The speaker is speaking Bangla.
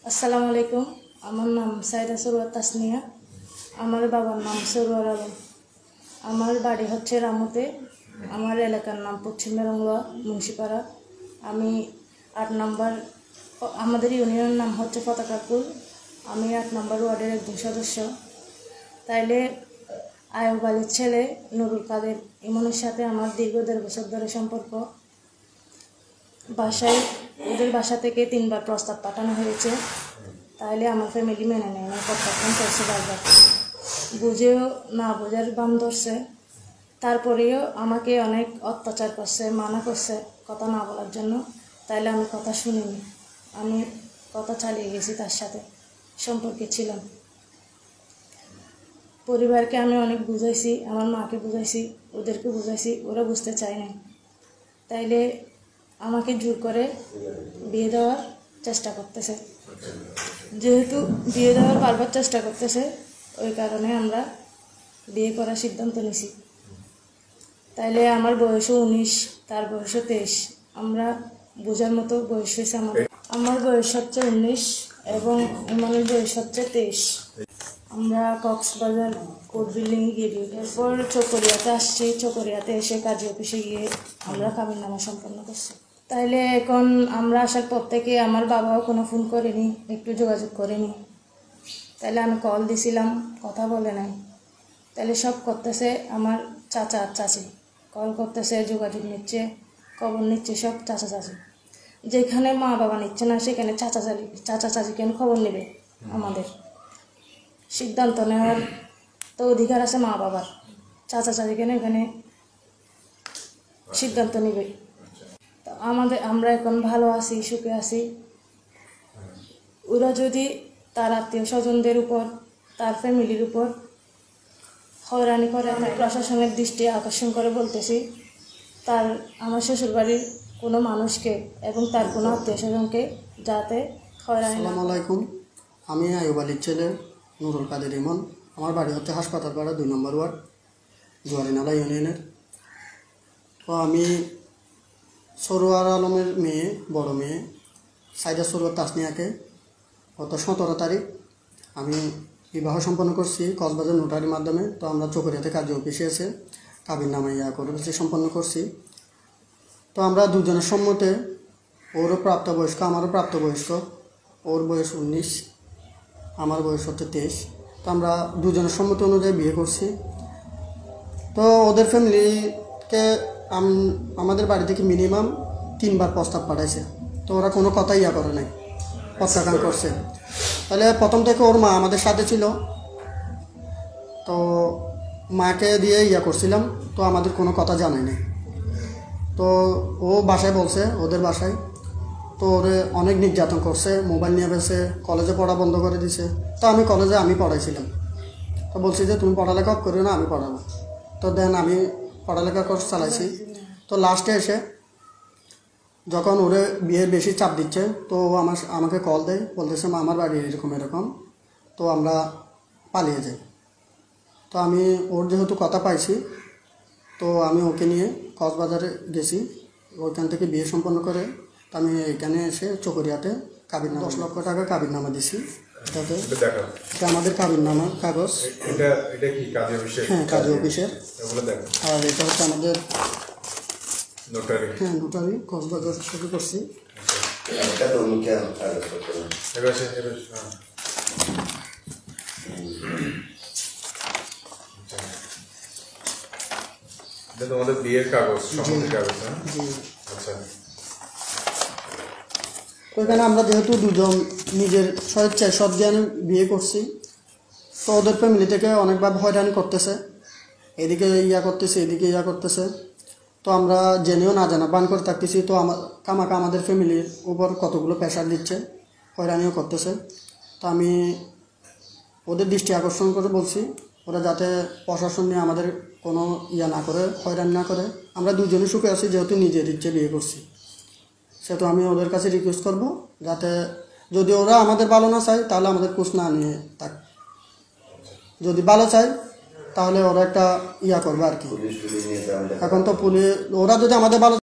আসসালামু আলাইকুম। আমার নাম সাইদা সরোয়ার তাসনিয়া। আমার বাবার নাম সরোয়ার আলম। আমার বাড়ি হচ্ছে রামুতে। আমার এলাকার নাম পশ্চিম মেরংলা মুন্সিপাড়া। আমি ৮ নম্বর, আমাদের ইউনিয়নের নাম হচ্ছে পতাকাপুর। আমি ৮ নম্বর ওয়ার্ডের একজন সদস্য। তাইলে আয়ুব আলীর ছেলে নুরুল কাদের ইমনের সাথে আমার দীর্ঘ ১.৫ বছর ধরে সম্পর্ক। ওদের বাসা থেকে ৩বার প্রস্তাব পাঠানো হয়েছে, তাইলে আমার ফ্যামিলি মেনে নেয় না, প্রত্যাখ্যান করছে বারবার। বুঝেও না বোঝার বাম ধরছে। তারপরেও আমাকে অনেক অত্যাচার করছে, মানা করছে কথা না বলার জন্য। তাইলে আমি কথা শুনিনি, আমি কথা চালিয়ে গেছি, তার সাথে সম্পর্কে ছিলাম। পরিবারকে আমি অনেক বুঝাইছি, আমার মাকে বুঝাইছি, ওদেরকে বুঝাইছি, ওরা বুঝতে চায় না। তাইলে আমাকে জোর করে বিয়ে দেওয়ার চেষ্টা করতেছে। যেহেতু বিয়ে দেওয়ার বারবার চেষ্টা করতেছে, ওই কারণে আমরা বিয়ে করার সিদ্ধান্ত নিছি। তাইলে আমার বয়সও ১৯, তার বয়সও ২৩। আমরা বোঝার মতো বয়স হয়েছে। আমার বয়স হচ্ছে ১৯ এবং ইমনের বয়স হচ্ছে ২৩। আমরা কক্সবাজার কোর্ট বিল্ডিং গিয়ে দিই, এরপর চকরিয়াতে আসছি। চকরিয়াতে এসে কাজী অফিসে গিয়ে আমরা কাবিননামা সম্পন্ন করছি। তাইলে এখন আমরা আসার পর থেকে আমার বাবাও কোনো ফোন করেনি, একটু যোগাযোগ করেনি। তাইলে আমি কল দিছিলাম, কথা বলে নাই। তাইলে সব করতেছে আমার চাচা আর চাচি, কল করতেছে, যোগাযোগ নিচ্ছে, খবর নিচ্ছে, সব চাচা চাচি। যেখানে মা বাবা নিচ্ছে না, সেখানে চাচা চাচি কেন খবর নেবে? আমাদের সিদ্ধান্ত নেওয়ার তো অধিকার আছে মা বাবার, চাচা চাচি কেন এখানে সিদ্ধান্ত নেবে? তো আমরা এখন ভালো আছি, সুখে আছি। ওরা যদি তার আত্মীয় স্বজনদের উপর, তার ফ্যামিলির উপর হয়রানি করে, আমি প্রশাসনের দৃষ্টি আকর্ষণ করে বলতেছি, আমার শ্বশুরবাড়ির কোনো মানুষকে এবং তার কোনো আত্মীয় স্বজনকে যাতে হয়রানি। আসসালামু আলাইকুম। আমি আয়ুব আলীর ছেলে নুরুল কাদের ইমন। আমার বাড়ি হচ্ছে হাসপাতাল পাড়া ২ নম্বর ওয়ার্ড, জুয়ারিনালা ইউনিয়নের। তো আমি সরোয়ার আলমের মেয়ে, বড় মেয়ে সাইদা সরোয়ার তাসনিয়াকে গত ১৭ তারিখ আমি বিবাহ সম্পন্ন করছি কক্সবাজার নোটারির মাধ্যমে। তো আমরা চকরিয়াতে কাজী অফিসে এসে কাবিননামা করে সম্পন্ন করছি। তো আমরা দুজনের সম্মতে, ওরও প্রাপ্তবয়স্ক, আমারও প্রাপ্তবয়স্ক। ওর বয়স ১৯, আমার বয়স হচ্ছে ২৩। তো আমরা দুজনের সম্মতি অনুযায়ী বিয়ে করছি। তো ওদের ফ্যামিলিকে আমাদের বাড়ি থেকে মিনিমাম ৩বার প্রস্তাব পাঠাইছে। তো ওরা কোনো কথাই করে নাই, প্রত্যাখ্যান করছে। তাহলে প্রথম থেকে ওর মা আমাদের সাথে ছিল। তো মাকে দিয়ে করছিলাম, তো আমাদের কোনো কথা জানাই নাই। তো ও বাসায় বলছে, ওদের বাসায় তো ওরে অনেক নির্যাতন করছে, মোবাইল নিয়ে বেছে, কলেজে পড়া বন্ধ করে দিছে। তো আমি কলেজে পড়াইছিলাম। তো বলছি যে তুমি পড়ালেখা করো না, আমি পড়াবো। তো দেন আমি পড়ালেখা কোর্স চালাইছি। তো লাস্টে এসে যখন ওরে বিয়ের বেশি চাপ দিচ্ছে, তো ও আমাকে কল দেয়, বলতেছে আমার বাড়ি এরকম এরকম, তো আমরা পালিয়ে যাই। তো আমি ওর যেহেতু কথা পাইছি, তো আমি ওকে নিয়ে কক্সবাজারে গেছি। ওইখান থেকে বিয়ে সম্পন্ন করে তো আমি এখানে এসে চকরিয়াতে ১০ লক্ষ টাকা কাবিননামা দিছি। এটা আমাদের কাবিননামার কাগজ। হ্যাঁ, কাজী অফিসের। আর এটা হচ্ছে আমাদের নোটারি কক্সবাজার থেকে করছি। তোমাদের বিয়ের কাগজ, সম্মতির কাগজ। আচ্ছা, ওইখানে আমরা যেহেতু দুজন নিজের স্বেচ্ছায় সজ্ঞানে বিয়ে করছি, তো ওদের ফ্যামিলি থেকে অনেকভাবে হয়রানি করতেছে, এদিকে করতেছে, এদিকে করতেছে। তো আমরা জেনেও না জানা বান করে থাকতেছি। তো কামাকা আমাদের ফ্যামিলির উপর কতগুলো প্রেশার দিচ্ছে, হয়রানিও করতেছে। তো আমি ওদের দৃষ্টি আকর্ষণ করে বলছি, ওরা যাতে প্রশাসন নিয়ে আমাদের কোনো না করে, হয়রানি না করে। আমরা দুজনে সুখে আছি, যেহেতু নিজের ইচ্ছে বিয়ে করছি, সেহেতু আমি ওদের কাছে রিকোয়েস্ট করব যাতে যদি ওরা আমাদের ভালো না চায়, তাহলে আমাদের কুছ না নিয়ে থাক। যদি ভালো চায় তাহলে ওরা একটা করবে আর কি। এখন তো ওরা যদি আমাদের ভালো